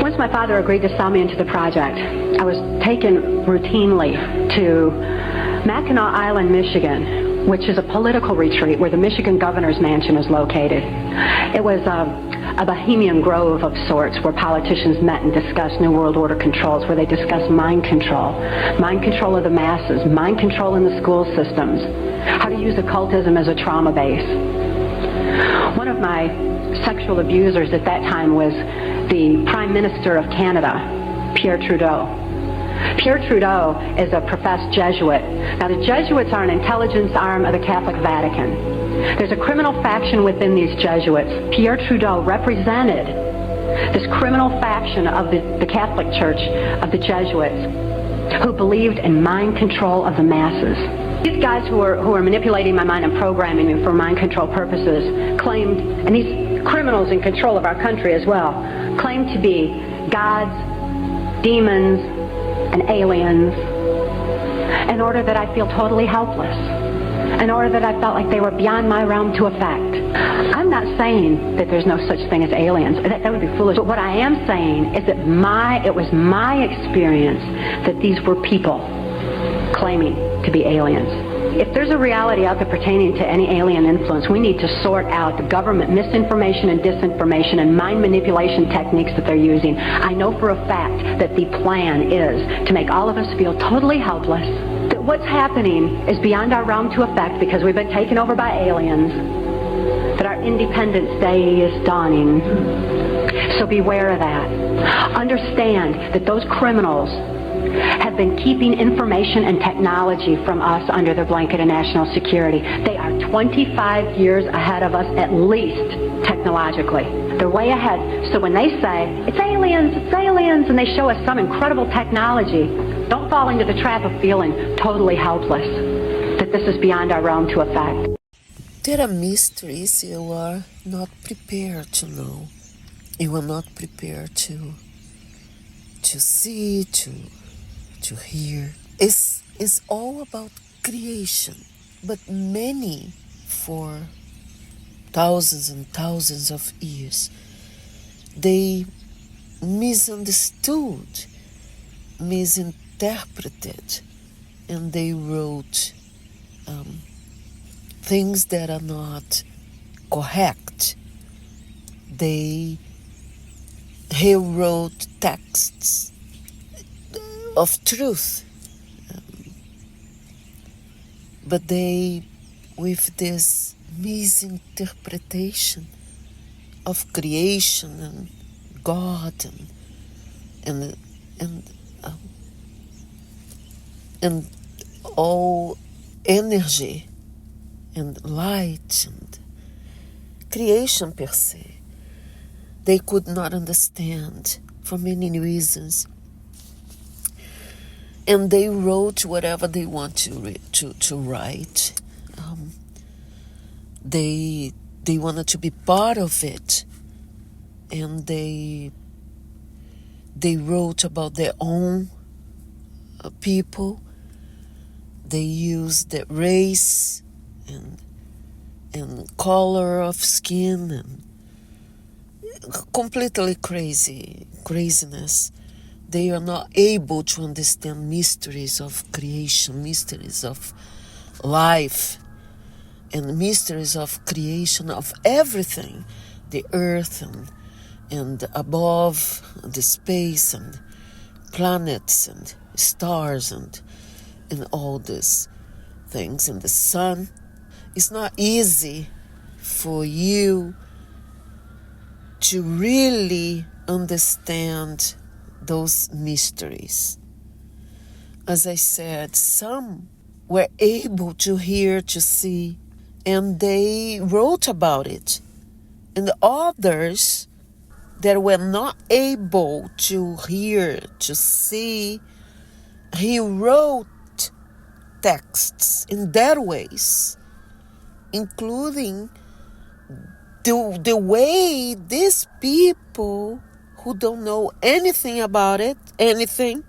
Once my father agreed to sell me into the project, I was taken routinely to Mackinac Island, Michigan, which is a political retreat where the Michigan governor's mansion is located. It was a bohemian grove of sorts where politicians met and discussed New World Order controls, where they discussed mind control of the masses, mind control in the school systems, how to use occultism as a trauma base. One of my sexual abusers at that time was the Prime Minister of Canada, Pierre Trudeau. Pierre Trudeau is a professed Jesuit. Now, the Jesuits are an intelligence arm of the Catholic Vatican. There's a criminal faction within these Jesuits. Pierre Trudeau represented this criminal faction of the Catholic Church, of the Jesuits, who believed in mind control of the masses. These guys who are manipulating my mind and programming me for mind control purposes claimed, and these criminals in control of our country as well, claimed to be gods, demons, and aliens, in order that I feel totally helpless, in order that I felt like they were beyond my realm to affect. I'm not saying that there's no such thing as aliens. That would be foolish. But what I am saying is that it was my experience that these were people claiming to be aliens. If there's a reality out there pertaining to any alien influence, we need to sort out the government misinformation and disinformation and mind manipulation techniques that they're using. I know for a fact that the plan is to make all of us feel totally helpless, that what's happening is beyond our realm to affect because we've been taken over by aliens, that our Independence Day is dawning. So beware of that. Understand that those criminals have been keeping information and technology from us under the blanket of national security. They are 25 years ahead of us, at least technologically. They're way ahead. So when they say, it's aliens, and they show us some incredible technology, don't fall into the trap of feeling totally helpless, that this is beyond our realm to affect. There are mysteries you are not prepared to know. You are not prepared to see, to hear. It's all about creation, but many, for thousands and thousands of years, they misunderstood, misinterpreted, and they wrote things that are not correct. They rewrote texts of truth, but they, with this misinterpretation of creation and God and all energy and light and creation per se, they could not understand for many reasons. And they wrote whatever they want to write. They wanted to be part of it, and they wrote about their own people. They used the race and color of skin and completely craziness. They are not able to understand mysteries of creation, mysteries of life, and mysteries of creation of everything, the earth and above the space and planets and stars and all these things. And the sun. It's not easy for you to really understand those mysteries. As I said, some were able to hear, to see, and they wrote about it. And others that were not able to hear, to see, he wrote texts in their ways, including the way these people who don't know anything about it, anything,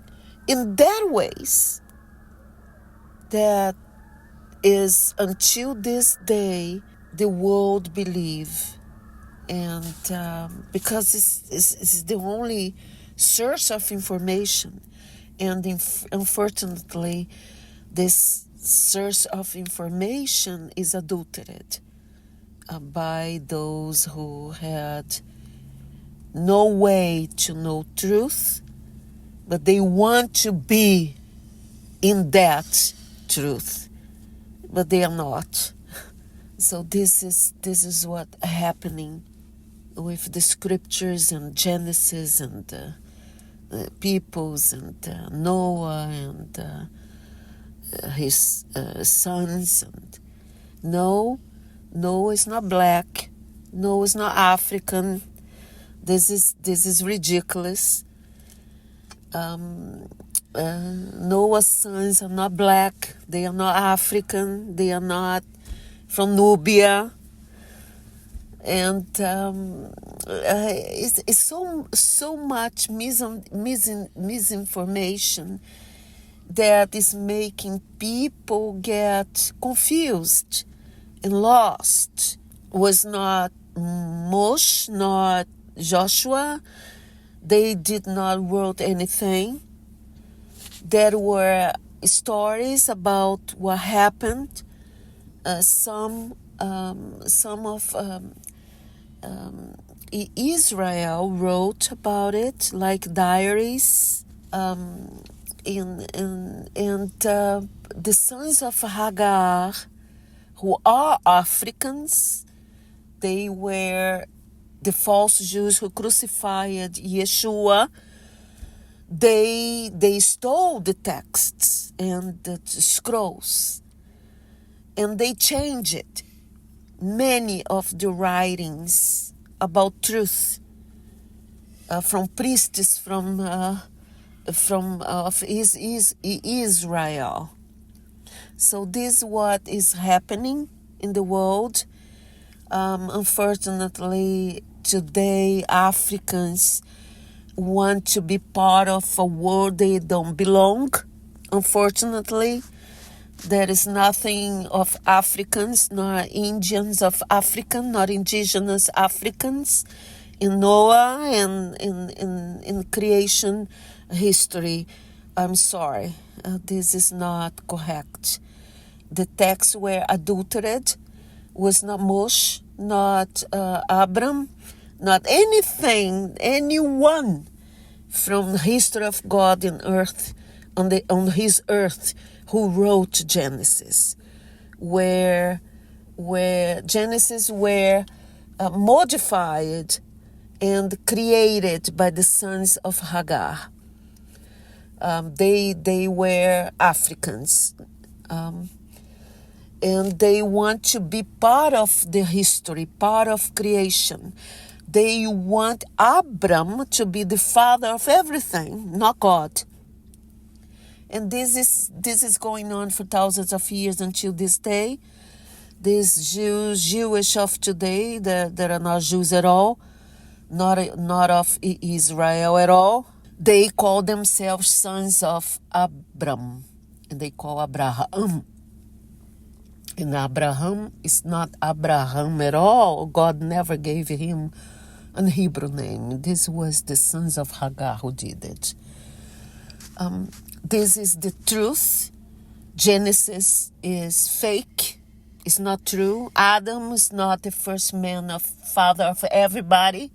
in their ways, that is until this day the world believe, and because it's the only source of information. And unfortunately, this source of information is adulterated by those who had no way to know truth, but they want to be in that truth, but they are not. So this is what happening with the scriptures and Genesis and peoples and Noah and his sons. And no, Noah is not black. Noah is not African. This is ridiculous. Noah's sons are not black. They are not African. They are not from Nubia. And it's so much misinformation that is making people get confused and lost. Was not Moshe, not Joshua. They did not wrote anything. There were stories about what happened. Some of Israel wrote about it, like diaries. And the sons of Hagar, who are Africans, they were the false Jews who crucified Yeshua. They stole the texts and the scrolls, and they changed it. Many of the writings about truth from priests from Israel. So this is what is happening in the world. Unfortunately, today Africans want to be part of a world they don't belong. Unfortunately, there is nothing of Africans, nor Indians of Africa, nor indigenous Africans in Noah and in creation history. I'm sorry, this is not correct. The texts were adulterated. Was not Moshe, not Abram, not anyone from the history of God in earth, on his earth, who wrote Genesis, where Genesis were modified and created by the sons of Hagar. They were Africans. And they want to be part of the history, part of creation. They want Abram to be the father of everything, not God. And this is going on for thousands of years until this day. These Jewish of today, that are not Jews at all, not of Israel at all, they call themselves sons of Abram, and they call Abraham. And Abraham is not Abraham at all. God never gave him an Hebrew name. This was the sons of Hagar who did it. This is the truth. Genesis is fake. It's not true. Adam is not the first man of father of everybody.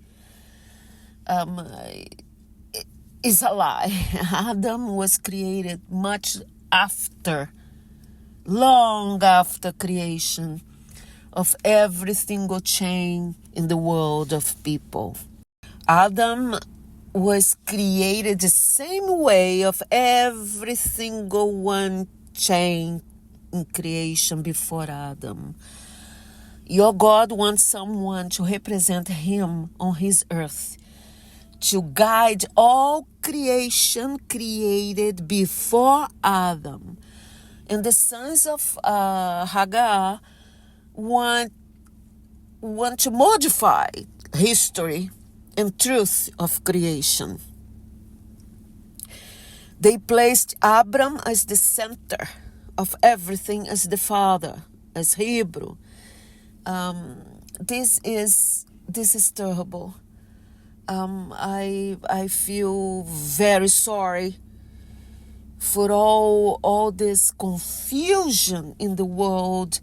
It's a lie. Adam was created much after, long after creation of every single chain in the world of people. Adam was created the same way of every single one chain in creation before Adam. Your God wants someone to represent him on his earth, to guide all creation created before Adam. And the sons of Hagar want to modify history and truth of creation. They placed Abram as the center of everything, as the father, as Hebrew. This is terrible. I feel very sorry for all this confusion in the world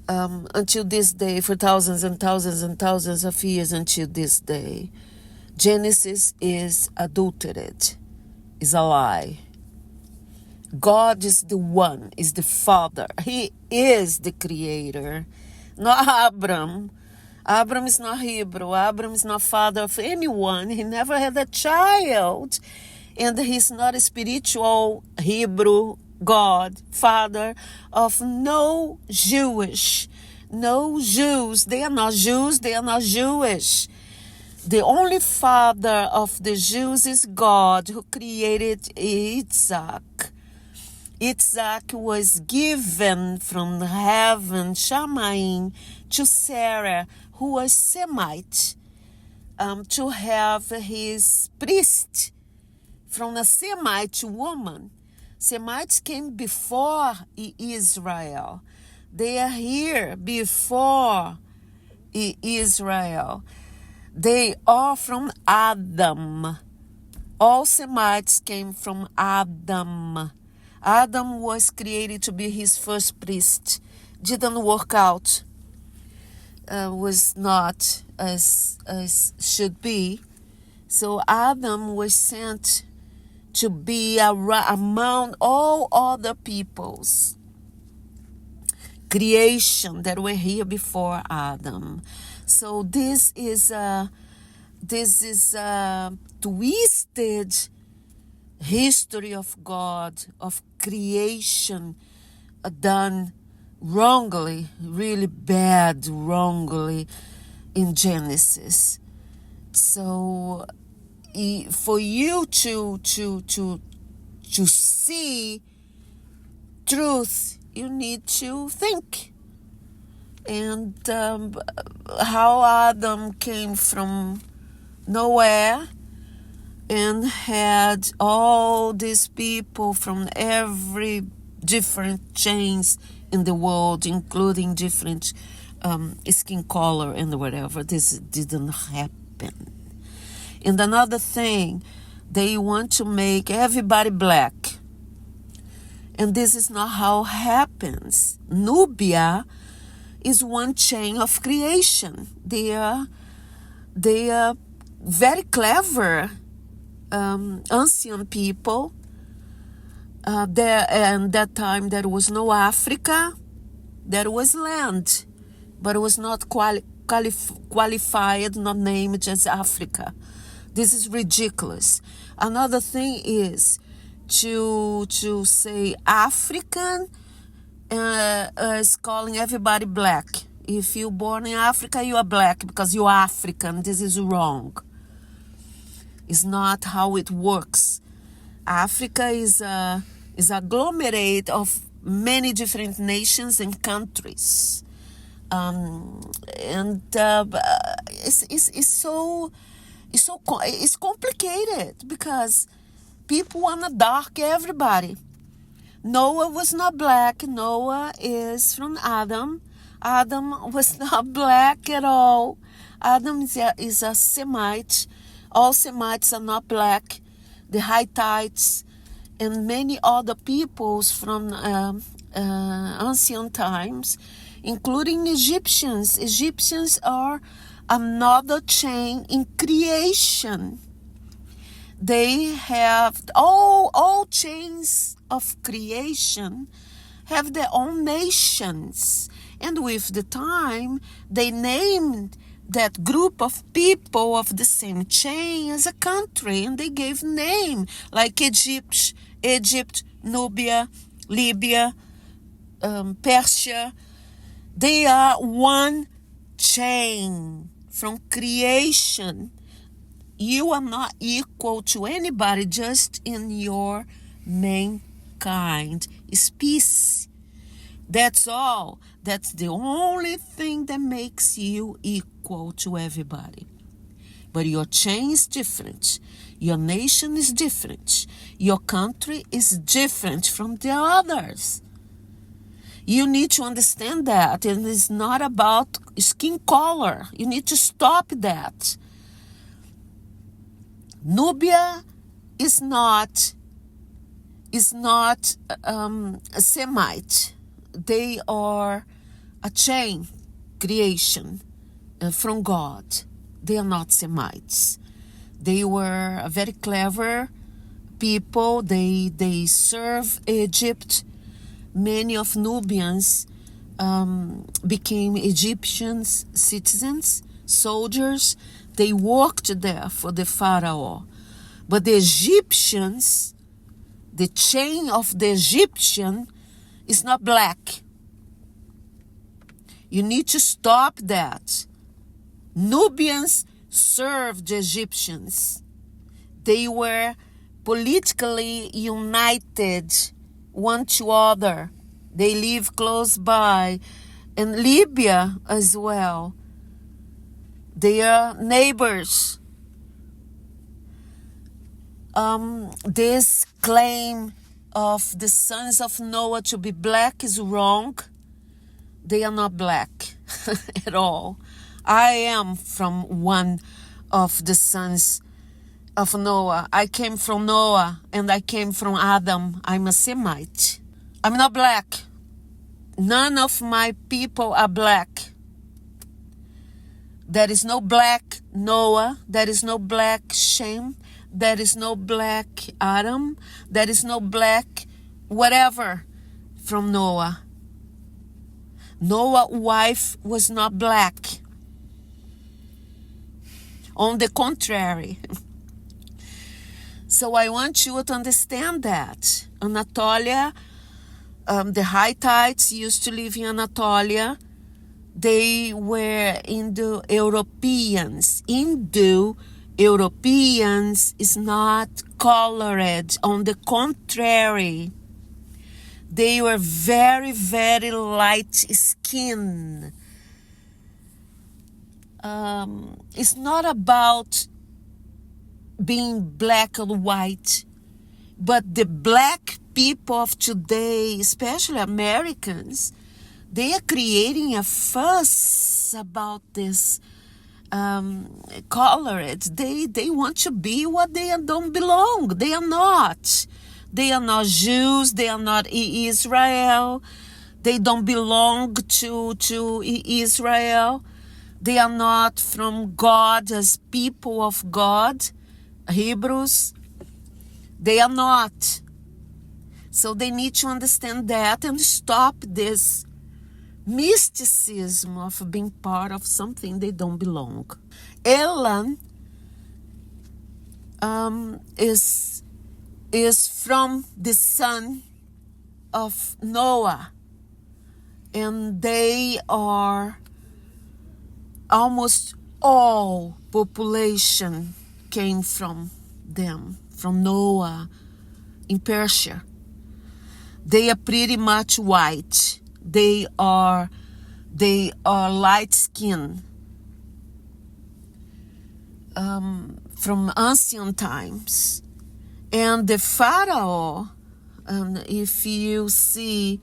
until this day, for thousands and thousands and thousands of years until this day. Genesis is adulterated, is a lie. God is the one, is the Father. He is the Creator, not Abram. Abram is not Hebrew. Abram is not father of anyone. He never had a child. And he's not a spiritual Hebrew God, father of no Jews. They are not Jews. They are not Jewish. The only father of the Jews is God, who created Isaac. Isaac was given from heaven, Shamaim, to Sarah, who was Semite, to have his priest from a Semite woman. Semites came before Israel. They are here before Israel. They are from Adam. All Semites came from Adam. Adam was created to be his first priest. Didn't work out. Was not as should be. So Adam was sent to be among all other peoples. Creation that were here before Adam. So this is a twisted history of God, of creation done wrongly, really bad, wrongly in Genesis. So for you to see truth, you need to think. And how Adam came from nowhere and had all these people from every different chains in the world, including different skin color and whatever. This didn't happen. And another thing, they want to make everybody black. And this is not how it happens. Nubia is one chain of creation. They are very clever ancient people. And that time there was no Africa. There was land, but it was not qualified, not named as Africa. This is ridiculous. Another thing is to say African is calling everybody black. If you're born in Africa, you are black because you're African. This is wrong. It's not how it works. Africa is a agglomerate of many different nations and countries, it's complicated because people wanna dark everybody. Noah was not black. Noah is from Adam. Adam was not black at all. Adam is a Semite. All Semites are not black. The Hittites and many other peoples from ancient times, including Egyptians. Egyptians are another chain in creation. They have all chains of creation have their own nations. And with the time, they named that group of people of the same chain as a country, and they gave name like Egypt, Nubia, Libya, Persia. They are one chain from creation. You are not equal to anybody, just in your mankind. Species. That's all. That's the only thing that makes you equal to everybody. But your chain is different. Your nation is different. Your country is different from the others. You need to understand that. And it's not about skin color. You need to stop that. Nubia is not a Semite. They are a chain creation from God. They are not Semites. They were a very clever people. They serve Egypt. Many of Nubians became Egyptian citizens, soldiers. They worked there for the Pharaoh. But the Egyptians, the chain of the Egyptian is not black. You need to stop that. Nubians served the Egyptians. They were politically united one to other. They live close by. And Libya as well. They are neighbors. This claim of the sons of Noah to be black is wrong. They are not black at all. I am from one of the sons of Noah. I came from Noah and I came from Adam. I'm a Semite. I'm not black. None of my people are black. There is no black Noah. There is no black Shem. There is no black Adam. There is no black whatever from Noah. Noah's wife was not black. On the contrary. So I want you to understand that. Anatolia, the Hittites used to live in Anatolia. They were Indo-Europeans. Indo-Europeans is not colored. On the contrary, they were very, very light skin. It's not about being black or white, but the black people of today, especially Americans, they are creating a fuss about this colored. They want to be what they don't belong. They are not. They are not Jews. They are not Israel. They don't belong to Israel. They are not from God as people of God, Hebrews. They are not. So they need to understand that and stop this mysticism of being part of something they don't belong. Elan is from the son of Noah, and they are almost all population came from them, from Noah in Persia. They are pretty much white. They are light skin. From ancient times. And the Pharaoh, if you see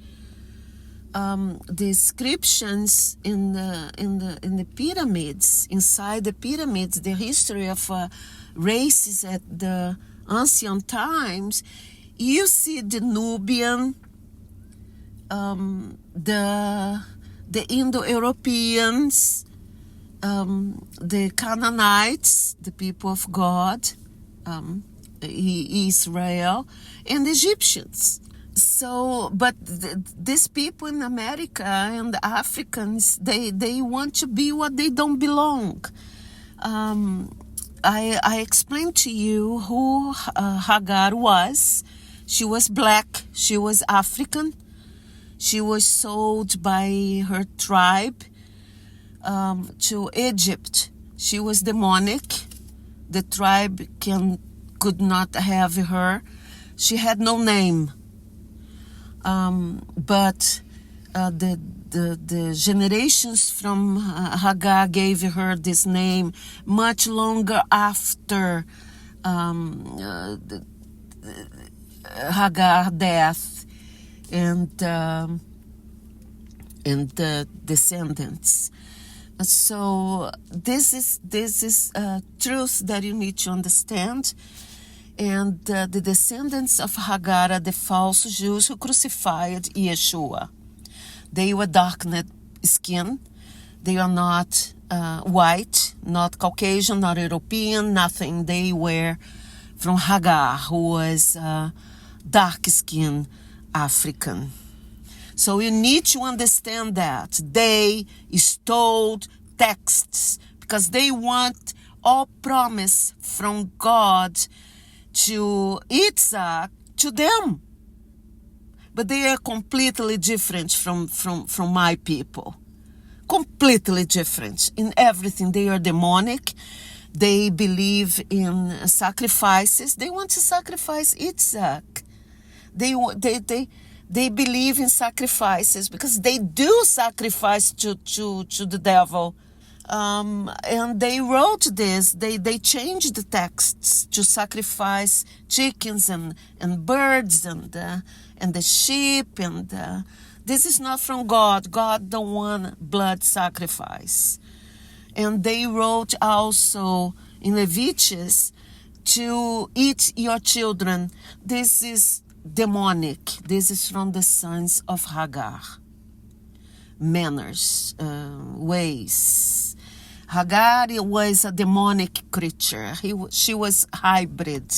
the inscriptions in the pyramids, inside the pyramids, the history of races at the ancient times, you see the Nubian, the Indo-Europeans, the Canaanites, the people of God, Israel, and the Egyptians. So, but these people in America and the Africans, they want to be what they don't belong. I explained to you who Hagar was. She was black. She was African. She was sold by her tribe to Egypt. She was demonic. The tribe could not have her. She had no name. But the generations from Hagar gave her this name much longer after Hagar death and the descendants. So this is truth that you need to understand. And the descendants of Hagar are the false Jews who crucified Yeshua. They were darkened skin. They are not white, not Caucasian, not European, nothing. They were from Hagar, who was dark-skinned African. So you need to understand that they stole texts because they want all promise from God to Isaac to them. But they are completely different from my people. Completely different in everything. They are demonic. They believe in sacrifices. They want to sacrifice Isaac. They believe in sacrifices because they do sacrifice to the devil. And they wrote this. They changed the texts to sacrifice chickens and birds and the sheep. And this is not from God. God don't want blood sacrifice. And they wrote also in Leviticus to eat your children. This is demonic. This is from the sons of Hagar. Manners, ways. Hagar was a demonic creature. She was hybrid.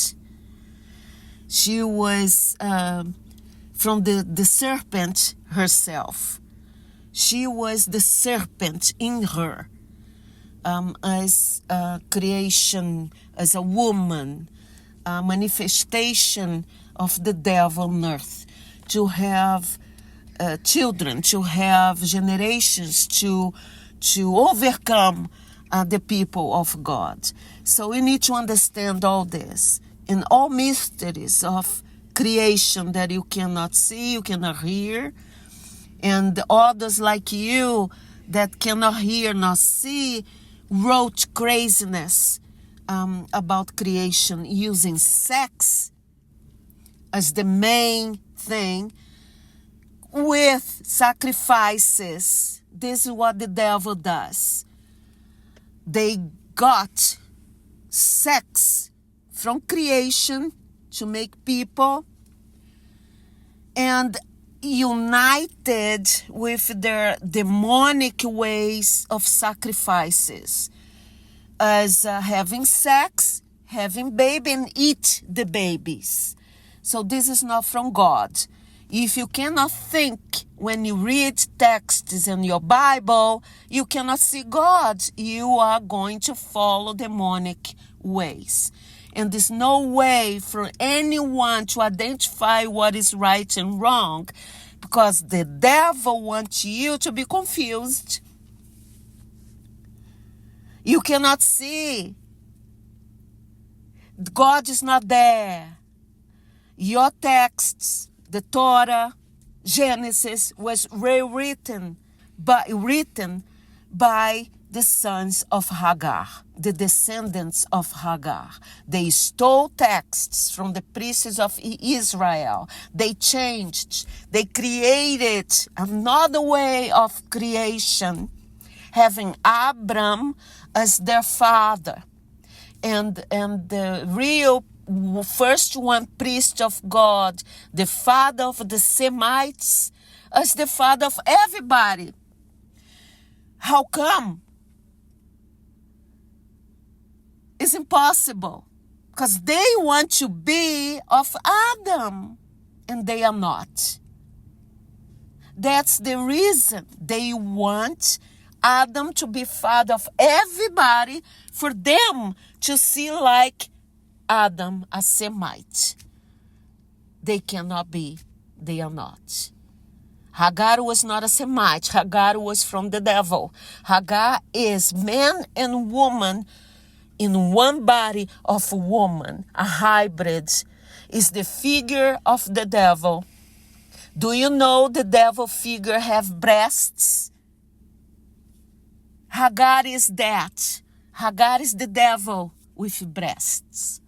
She was from the serpent herself. She was the serpent in her, as a creation, as a woman, a manifestation of the devil on earth, to have children, to have generations, to overcome the people of God. So we need to understand all this and all mysteries of creation that you cannot see, you cannot hear, and others like you that cannot hear nor see wrote craziness about creation using sex as the main thing with sacrifices. This is what the devil does. They got sex from creation to make people and united with their demonic ways of sacrifices as having sex, having baby, and eat the babies. So this is not from God. If you cannot think when you read texts in your Bible, you cannot see God. You are going to follow demonic ways. And there's no way for anyone to identify what is right and wrong because the devil wants you to be confused. You cannot see. God is not there. Your texts, the Torah, Genesis, was rewritten by the sons of Hagar, the descendants of Hagar. They stole texts from the priests of Israel. They changed. They created another way of creation, having Abram as their father. And the real first one priest of God, the father of the Semites, as the father of everybody. How come? It's impossible. Because they want to be of Adam, and they are not. That's the reason. They want Adam to be father of everybody, for them to see like Adam, a Semite. They cannot be. They are not. Hagar was not a Semite. Hagar was from the devil. Hagar is man and woman in one body of a woman. A hybrid is the figure of the devil. Do you know the devil figure have breasts? Hagar is that. Hagar is the devil with breasts.